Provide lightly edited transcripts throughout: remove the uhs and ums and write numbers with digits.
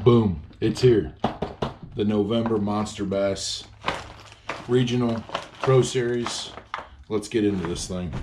Boom, it's here. The November Monster Bass Regional Pro Series. Let's get into this thing.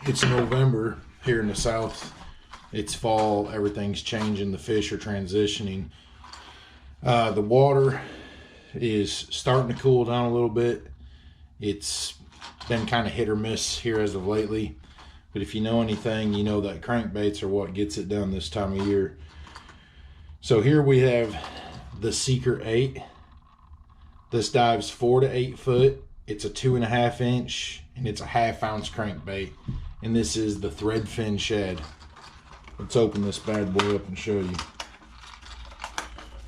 It's November here in the South. It's fall, everything's changing, the fish are transitioning. The water is starting to cool down a little bit. It's been kind of hit or miss here as of lately. But if you know anything, you know that crankbaits are what gets it done this time of year. So here we have the Seeker 8. This dives 4 to 8 foot. It's a 2.5 inch and it's a 1/2 ounce crankbait. And this is the threadfin shad. Let's open this bad boy up and show you.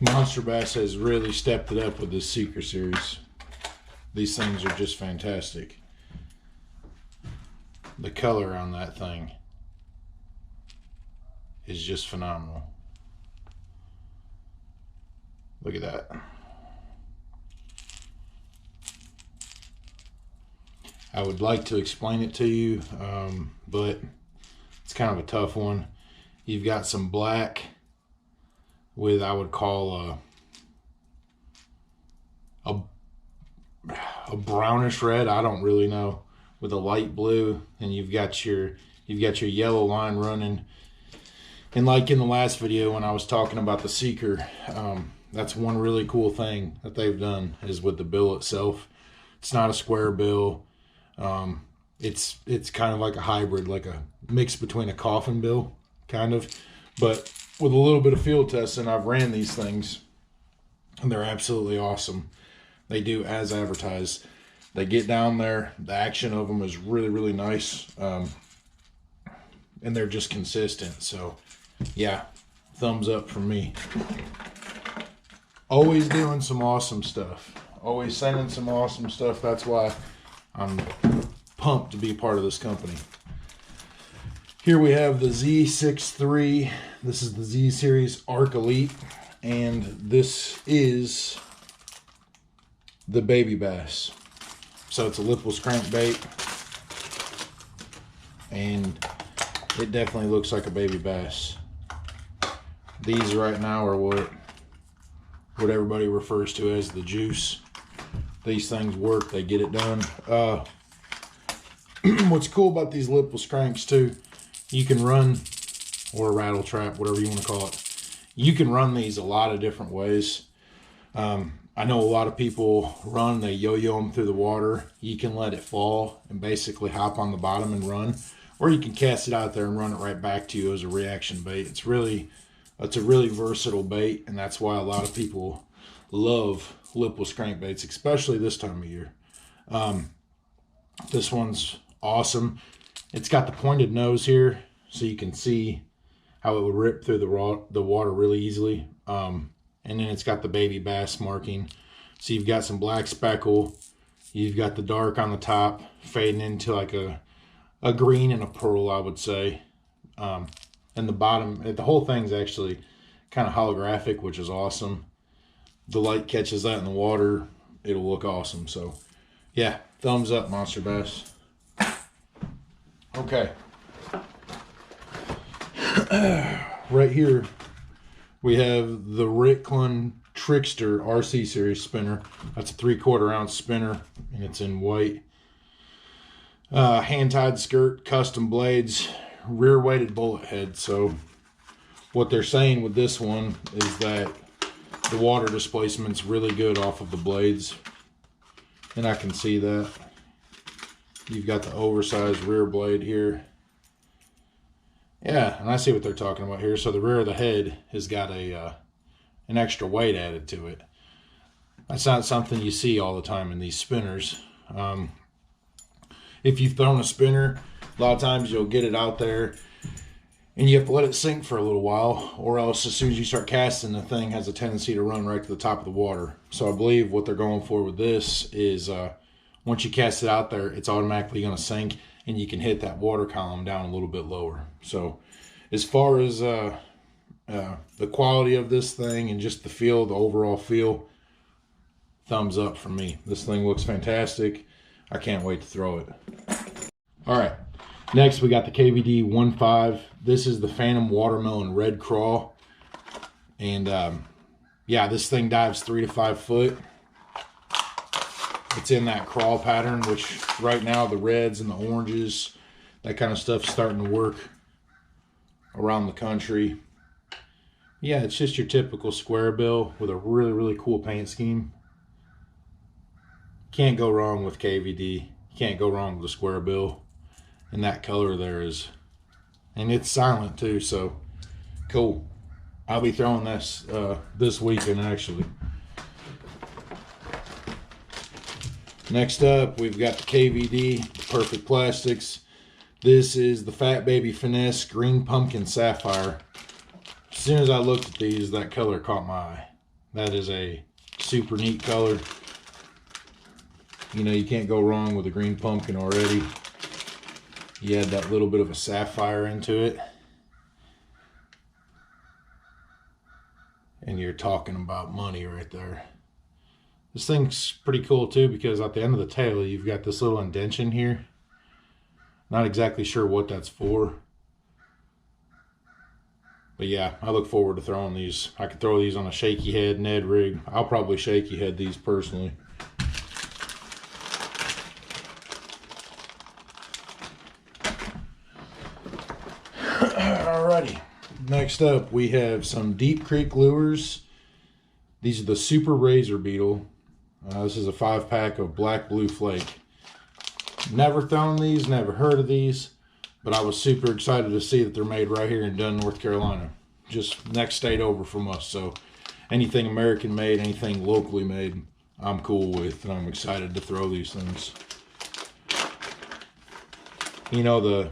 Monster Bass has really stepped it up with this Seeker series. These things are just fantastic. The color on that thing is just phenomenal. Look at that. I would like to explain it to you, but it's kind of a tough one. You've got some black with, I would call a brownish red, I don't really know, with a light blue, and you've got your yellow line running. And like in the last video when I was talking about the Seeker, that's one really cool thing that they've done is with the bill itself. It's not a square bill. It's kind of like a hybrid, like a mix between a coffin bill, kind of. But with a little bit of field testing, I've ran these things, and they're absolutely awesome. They do as advertised. They get down there, the action of them is really, really nice, and they're just consistent. So, yeah, thumbs up from me. Always doing some awesome stuff. Always sending some awesome stuff. That's why I'm pumped to be part of this company. Here we have the Z63. This is the Z Series Arc Elite, and this is the baby bass. So it's a lipless crankbait, and it definitely looks like a baby bass. These right now are what everybody refers to as the juice. These things work, they get it done. What's cool about these lipless cranks too, you can run, or a rattle trap, whatever you want to call it, you can run these a lot of different ways. I know a lot of people run, they yo-yo them through the water. You can let it fall and basically hop on the bottom and run, or you can cast it out there and run it right back to you as a reaction bait. It's a really versatile bait, and that's why a lot of people love lipless crankbaits, especially this time of year. This one's awesome. It's got the pointed nose here, so you can see how it would rip through the water really easily. And then it's got the baby bass marking. So you've got some black speckle. You've got the dark on the top fading into like a green and a pearl, I would say. And the bottom, the whole thing's actually kind of holographic, which is awesome. The light catches that in the water, it'll look awesome. So yeah, thumbs up, Monster Bass. Okay. Right here we have the Ricklin Trickster RC Series spinner. That's a 3/4 ounce spinner, and it's in white. Hand-tied skirt, custom blades, rear-weighted bullet head. So what they're saying with this one is that the water displacement's really good off of the blades, and I can see that. You've got the oversized rear blade here. Yeah, and I see what they're talking about here. So the rear of the head has got an extra weight added to it. That's not something you see all the time in these spinners. If you've thrown a spinner, a lot of times you'll get it out there and you have to let it sink for a little while, or else as soon as you start casting, the thing has a tendency to run right to the top of the water. So I believe what they're going for with this is once you cast it out there, it's automatically going to sink, and you can hit that water column down a little bit lower. So as far as the quality of this thing and just the feel, the overall feel, thumbs up for me. This thing looks fantastic. I can't wait to throw it. All right, Next, we got the KVD 1.5. This is the Phantom Watermelon Red Crawl. And yeah, this thing dives 3 to 5 foot. It's in that crawl pattern, which right now the reds and the oranges, that kind of stuff's starting to work around the country. Yeah, it's just your typical square bill with a really, really cool paint scheme. Can't go wrong with KVD. Can't go wrong with a square bill. And that color there is, and it's silent too, so cool. I'll be throwing this this weekend actually. Next up, we've got the KVD Perfect Plastics. This is the Fat Baby Finesse Green Pumpkin Sapphire. As soon as I looked at these, that color caught my eye. That is a super neat color. You know, you can't go wrong with a green pumpkin already. You add that little bit of a sapphire into it, and you're talking about money right there. This thing's pretty cool too, because at the end of the tail, you've got this little indentation here. Not exactly sure what that's for. But yeah, I look forward to throwing these. I could throw these on a shaky head Ned rig. I'll probably shaky head these personally. Alrighty, next up we have some Deep Creek lures. These are the Super Razor Beetle. This is a 5-pack of Black Blue Flake. Never thrown these, never heard of these, but I was super excited to see that they're made right here in Dunn, North Carolina. Just next state over from us, so anything American made, anything locally made, I'm cool with, and I'm excited to throw these things. You know, the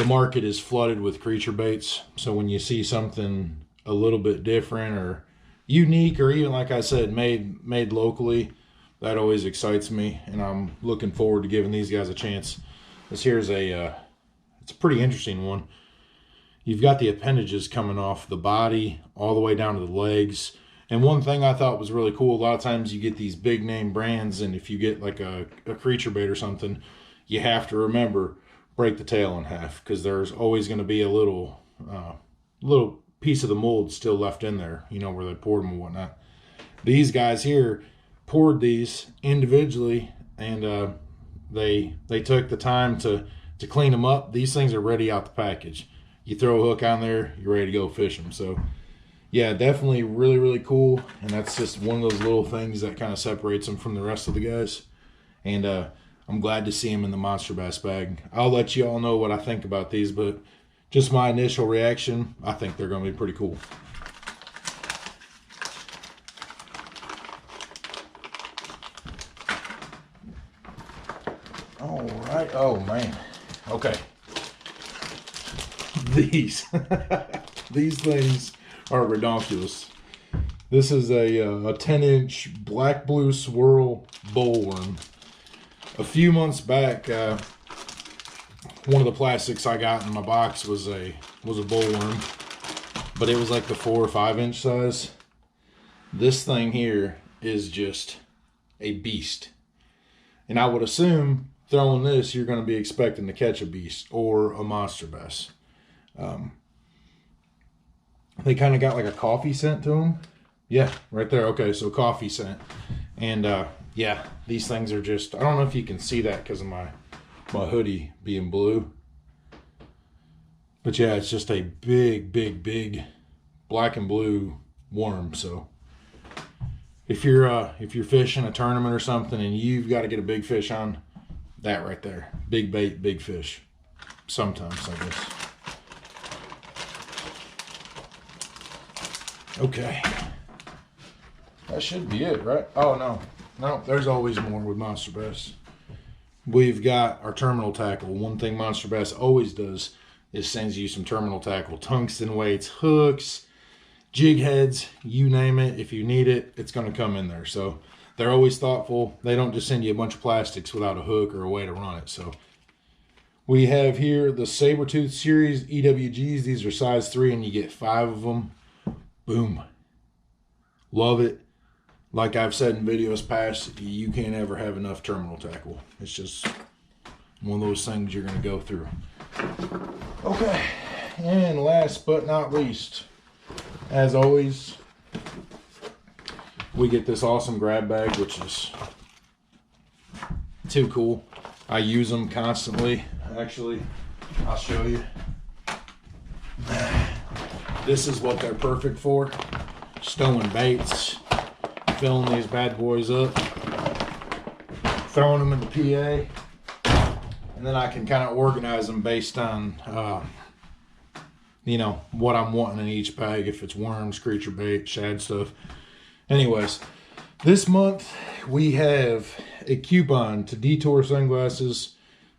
market is flooded with creature baits, so when you see something a little bit different or unique, or even like I said, made locally, that always excites me, and I'm looking forward to giving these guys a chance. This here's it's a pretty interesting one. You've got the appendages coming off the body all the way down to the legs. And one thing I thought was really cool, a lot of times you get these big name brands, and if you get like a creature bait or something, you have to remember, break the tail in half, because there's always going to be a little piece of the mold still left in there, you know, where they poured them and whatnot. These guys here poured these individually, and they took the time to clean them up. These things are ready out the package. You throw a hook on there, you're ready to go fish them. So yeah, definitely really, really cool. And that's just one of those little things that kind of separates them from the rest of the guys. And I'm glad to see them in the Monster Bass bag. I'll let you all know what I think about these, but just my initial reaction, I think they're going to be pretty cool. All right. Oh, man. Okay. These things are ridiculous. This is a 10-inch black blue swirl bullworm. A few months back, one of the plastics I got in my box was a bullworm, but it was like the 4 or 5 inch size. This thing here is just a beast, and I would assume throwing this, you're going to be expecting to catch a beast or a monster bass. They kind of got like a coffee scent to them. Yeah, right there. Okay, so coffee scent. And yeah, these things are just, I don't know if you can see that because of my hoodie being blue. But yeah, it's just a big, big, big black and blue worm. So if you're fishing a tournament or something and you've got to get a big fish on, that right there. Big bait, big fish. Sometimes, I guess. Okay. That should be it, right? Oh, no. No, there's always more with Monster Bass. We've got our terminal tackle. One thing Monster Bass always does is sends you some terminal tackle. Tungsten weights, hooks, jig heads, you name it. If you need it, it's going to come in there. So they're always thoughtful. They don't just send you a bunch of plastics without a hook or a way to run it. So we have here the Sabertooth Series EWGs. These are size 3 and you get 5 of them. Boom. Love it. Like I've said in videos past, you can't ever have enough terminal tackle. It's just one of those things you're going to go through. Okay, and last but not least, as always, we get this awesome grab bag, which is too cool. I use them constantly. Actually, I'll show you. This is what they're perfect for. Stowing baits, filling these bad boys up, throwing them in the PA, and then I can kind of organize them based on, you know, what I'm wanting in each bag, if it's worms, creature bait, shad stuff. Anyways, this month we have a coupon to Detour Sunglasses,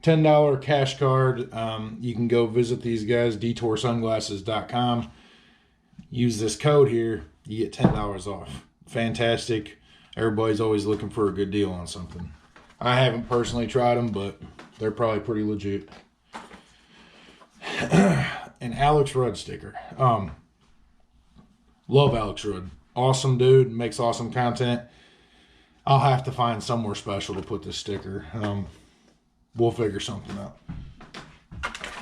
$10 cash card. You can go visit these guys, detoursunglasses.com. Use this code here, you get $10 off. Fantastic. Everybody's always looking for a good deal on something. I haven't personally tried them, but they're probably pretty legit. An Alex Rudd sticker. Love Alex Rudd. Awesome dude, makes awesome content. I'll have to find somewhere special to put this sticker. We'll figure something out.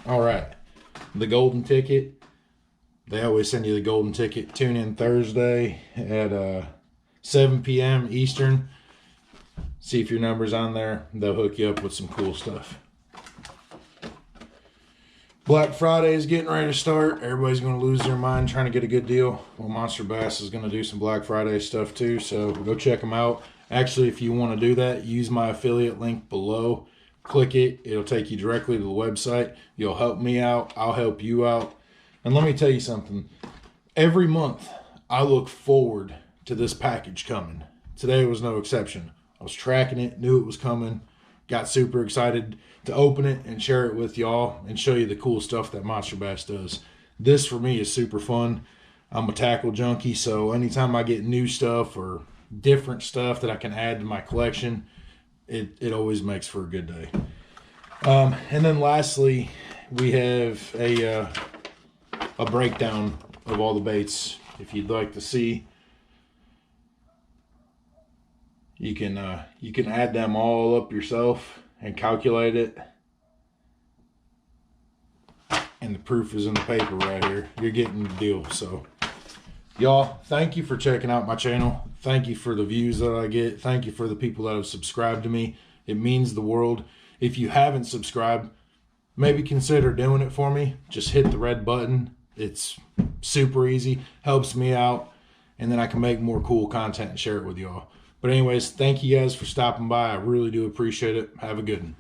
All right, the golden ticket. They always send you the golden ticket. Tune in Thursday at 7 p.m. Eastern. See if your number's on there. They'll hook you up with some cool stuff. Black Friday is getting ready to start. Everybody's going to lose their mind trying to get a good deal. Well, Monster Bass is going to do some Black Friday stuff too, so go check them out. Actually, if you want to do that, use my affiliate link below. Click it. It'll take you directly to the website. You'll help me out. I'll help you out. And let me tell you something. Every month, I look forward to this package coming. Today was no exception. I was tracking it, knew it was coming, got super excited to open it and share it with y'all and show you the cool stuff that Monster Bass does. This, for me, is super fun. I'm a tackle junkie, so anytime I get new stuff or different stuff that I can add to my collection, it always makes for a good day. And then lastly, we have a breakdown of all the baits. If you'd like to see, you can add them all up yourself and calculate it. And the proof is in the paper right here. You're getting the deal. So y'all, thank you for checking out my channel. Thank you for the views that I get. Thank you for the people that have subscribed to me. It means the world. If you haven't subscribed, maybe consider doing it for me. Just hit the red button. It's super easy, helps me out, and then I can make more cool content and share it with y'all. But anyways, thank you guys for stopping by. I really do appreciate it. Have a good one.